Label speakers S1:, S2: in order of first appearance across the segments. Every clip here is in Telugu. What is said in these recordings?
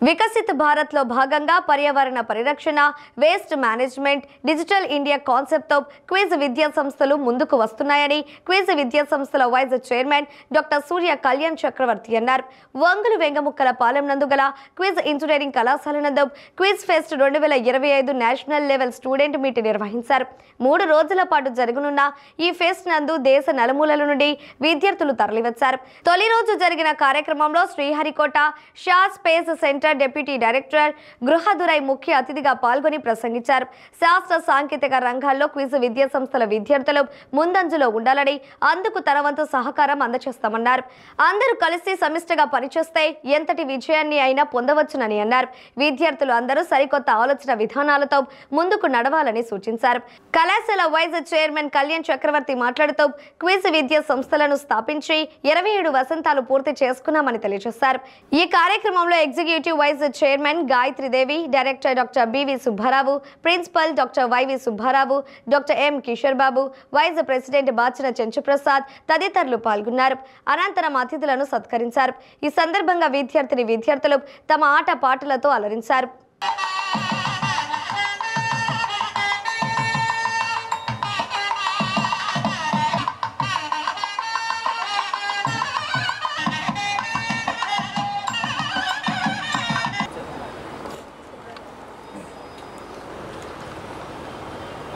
S1: వికసిత భారత్లో భాగంగా పర్యావరణ పరిరక్షణ, వేస్ట్ మేనేజ్మెంట్, డిజిటల్ ఇండియా కాన్సెప్ట్తో క్విజ్ విద్యా సంస్థలు ముందుకు వస్తున్నాయని క్విజ్ విద్యా సంస్థల వైస్ చైర్మన్ డాక్టర్ సూర్య కళ్యాణ్ చక్రవర్తి అన్నారు. వంగులు వెంగముక్కల పాలెం నందు గల క్విజ్ ఇంజనీరింగ్ కళాశాల నందు quiz pest 2025 national level student meet నిర్వహించారు. 3 రోజుల పాటు జరగనున్న ఈ ఫెస్ట్ నందు దేశ నలుమూలల నుండి విద్యార్థులు తరలివచ్చారు. తొలి రోజు జరిగిన కార్యక్రమంలో Sriharikota SHAR space centre deputy director గృహదురై ముఖ్య అతిథిగా పాల్గొని ప్రసంగించారు. శాస్త్ర సాంకేతిక రంగాల్లో క్విజ్ విద్యా సంస్థల విద్యార్థులు ముందంజలో ఉండాలని, అందుకు తన వంతు సహకారం అందజేస్తామన్నారు. అందరూ కలిసి సమిష్టిగా పనిచేస్తే ఎంతటి విజయాన్ని అయినా పొందవచ్చునని అన్నారు. విద్యార్థులు అందరూ సరికొత్త ఆలోచన విధానాలతో ముందుకు నడవాలని సూచించారు. కళాశాల వైస్ చైర్మన్ కళ్యాణ్ చక్రవర్తి మాట్లాడుతూ క్విజ్ విద్యా సంస్థలను స్థాపించి 27 వసంతాలు పూర్తి చేసుకున్నామని తెలియజేశారు. ఈ కార్యక్రమంలో executive vice chairman Gayatri Devi, director doctor BV Subbarao, principal doctor YV Subbarao, doctor M Kishore Babu, vice president Bachina చెంచుప్రసాద్ తదితరులు పాల్గొన్నారు. అనంతరం అతిథులను సత్కరించారు. ఈ సందర్భంగా విద్యార్థులు తమ ఆట పాటలతో అలరించారు.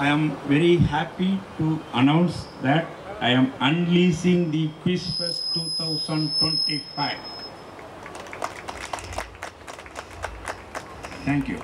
S2: I am very happy to announce that I am unleashing the Quiz Fest 2025. Thank you.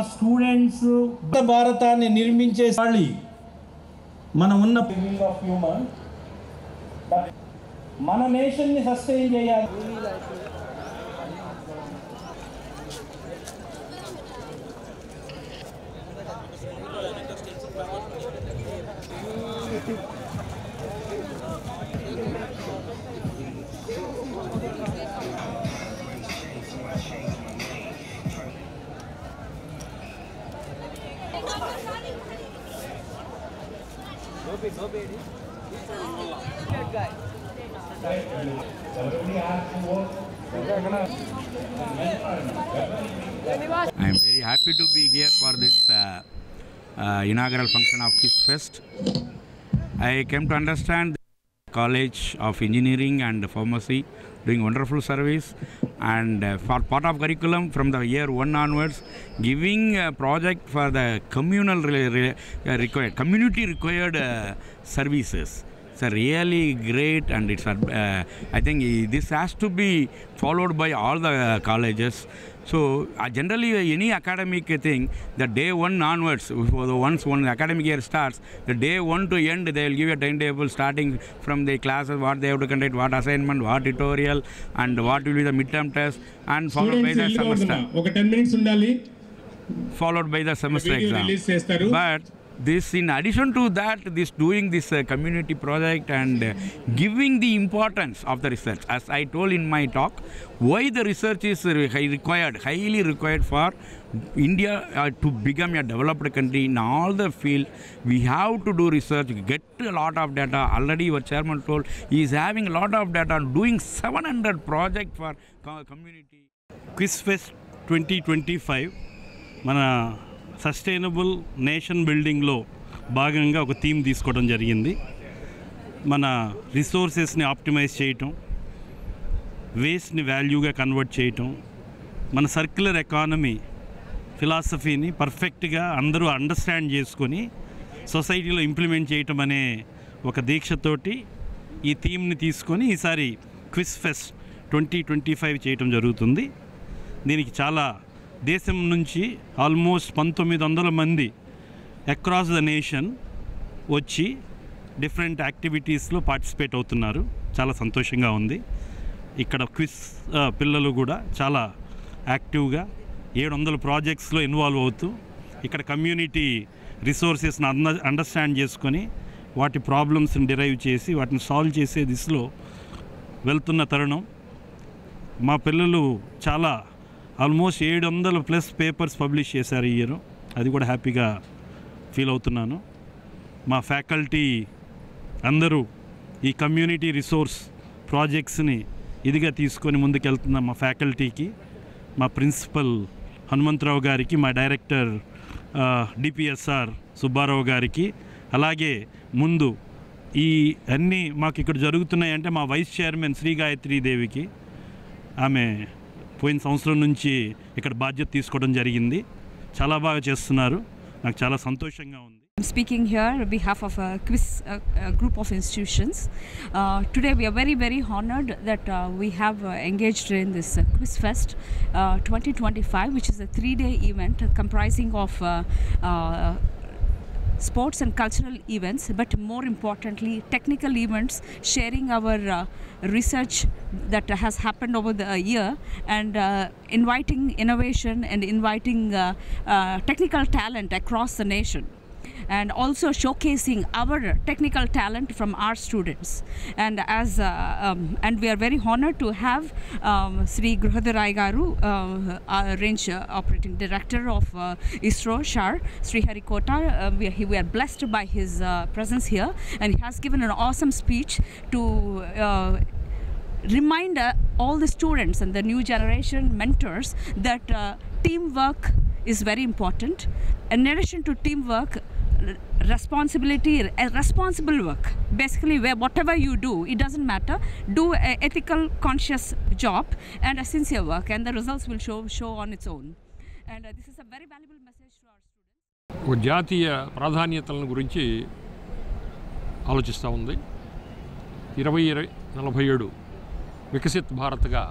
S3: Students భారతాన్ని నిర్మించే మనం ఉన్న ఆఫ్ హ్యూమన్ మన నేషన్ని సస్టైన్ చేయాలి.
S4: I am very happy to be here for this inaugural function of Quiz Fest. I came to understand the College of Engineering and Pharmacy doing wonderful service, and for part of curriculum from the year 1 onwards, giving a project for the community required services. It's really great, and it's I think this has to be followed by all the colleges. So generally any academic thing, the day 1 onwards, once one academic year starts, the day 1 to end they will give a timetable starting from the classes, what they have to conduct, what assignment, what tutorial, and what will be the midterm test, and followed by the semester.
S3: ఒక 10 minutes ఉండాలి,
S4: followed by the semester exam.
S3: Release చేస్తారు.
S4: But this, in addition to that, this doing this community project and giving the importance of the research, as I told in my talk, why the research is highly required for India to become a developed country in all the field. We have to do research, get a lot of data. Already your chairman told he is having a lot of data, doing 700 projects for community.
S5: Quiz Fest 2025 మన సస్టైనబుల్ నేషన్ బిల్డింగ్లో భాగంగా ఒక థీమ్ తీసుకోవడం జరిగింది. మన రిసోర్సెస్ని ఆప్టిమైజ్ చేయటం, వేస్ట్ని వాల్యూగా కన్వర్ట్ చేయటం, మన సర్క్యులర్ ఎకానమీ ఫిలాసఫీని పర్ఫెక్ట్గా అందరూ అండర్స్టాండ్ చేసుకొని సొసైటీలో ఇంప్లిమెంట్ చేయటం అనే ఒక దీక్షతోటి ఈ థీమ్ని తీసుకొని ఈసారి క్విజ్ ఫెస్ట్ 2025 చేయటం జరుగుతుంది. దీనికి చాలా దేశం నుంచి ఆల్మోస్ట్ 1900 మంది అక్రాస్ ద నేషన్ వచ్చి డిఫరెంట్ యాక్టివిటీస్లో పార్టిసిపేట్ అవుతున్నారు. చాలా సంతోషంగా ఉంది. ఇక్కడ క్విజ్ పిల్లలు కూడా చాలా యాక్టివ్గా 700 ప్రాజెక్ట్స్లో ఇన్వాల్వ్ అవుతూ ఇక్కడ కమ్యూనిటీ రిసోర్సెస్ని అండర్స్టాండ్ చేసుకొని వాటి ప్రాబ్లమ్స్ని డిరైవ్ చేసి వాటిని సాల్వ్ చేసే దిశలో వెళ్తున్న తరుణం. మా పిల్లలు చాలా ఆల్మోస్ట్ 700+ పేపర్స్ పబ్లిష్ చేశారు ఈ ఇయర్. అది కూడా హ్యాపీగా ఫీల్ అవుతున్నాను. మా ఫ్యాకల్టీ అందరూ ఈ కమ్యూనిటీ రిసోర్స్ ప్రాజెక్ట్స్ని ఇదిగా తీసుకొని ముందుకెళ్తున్న మా ఫ్యాకల్టీకి, మా ప్రిన్సిపల్ హనుమంతరావు గారికి, మా డైరెక్టర్ డిపిఎస్ఆర్ సుబ్బారావు గారికి, అలాగే ముందు ఈ అన్నీ మాకు ఇక్కడ జరుగుతున్నాయంటే మా వైస్ చైర్మన్ శ్రీ గాయత్రీ దేవికి, ఆమె పోయిన సంవత్సరం నుంచి ఇక్కడ బాధ్యత తీసుకోవడం జరిగింది. చాలా బాగా చేస్తున్నారు. నాకు చాలా సంతోషంగా ఉంది.
S6: I'm speaking here on behalf of a quiz group of institutions. Today we are very, very honored that we have engaged in this Quiz Fest 2025, which is a 3-day event comprising of sports and cultural events, but more importantly technical events, sharing our research that has happened over the year, and inviting innovation and inviting technical talent across the nation, and also showcasing our technical talent from our students. And as and we are very honored to have Sri Gruhadurai Garu, Range Operating Director of ISRO, SHAR, Sri Harikota. We are blessed by his presence here, and he has given an awesome speech to remind all the students and the new generation mentors that teamwork is very important. In addition to teamwork, responsibility, responsible work. Basically, whatever you do, it doesn't matter. Do an ethical, conscious job and a sincere work, and the results will show on its own. And this is a very valuable message to our students.
S7: జాతీయ ప్రాధాన్యతలను గురించి ఆలోచిస్తూ ఉంది. 2047 వికసిత్ భారత్గా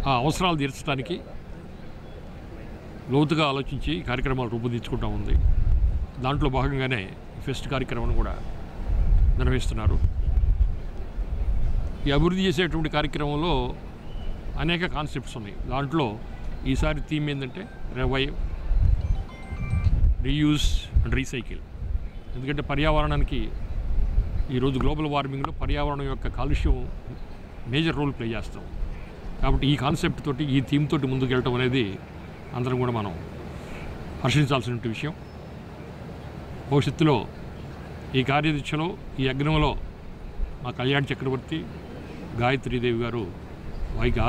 S7: ఆ అవసరాలు తీర్చడానికి లోతుగా ఆలోచించి కార్యక్రమాలు రూపొందించుకుంటూ ఉంది. దాంట్లో భాగంగానే ఫెస్ట్ కార్యక్రమాన్ని కూడా నిర్వహిస్తున్నారు. ఈ అభివృద్ధి చేసేటువంటి కార్యక్రమంలో అనేక కాన్సెప్ట్స్ ఉన్నాయి. దాంట్లో ఈసారి థీమ్ ఏంటంటే రివైవ్, రీయూజ్ అండ్ రీసైకిల్. ఎందుకంటే పర్యావరణానికి ఈరోజు గ్లోబల్ వార్మింగ్లో పర్యావరణం యొక్క కాలుష్యం మేజర్ రోల్ ప్లే చేస్తాం. కాబట్టి ఈ కాన్సెప్ట్ తోటి, ఈ థీమ్ తోటి ముందుకు వెళ్ళటం అనేది అందరం కూడా మనం హర్షించాల్సిన విషయం. భవిష్యత్తులో ఈ కార్యదీక్షలో, ఈ యజ్ఞంలో మా కళ్యాణ్ చక్రవర్తి, గాయత్రీదేవి గారు వారికి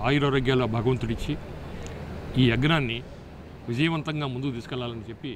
S7: ఆయురారోగ్యాల భగవంతుడిచ్చి ఈ యజ్ఞాన్ని విజయవంతంగా ముందుకు తీసుకెళ్లాలని చెప్పి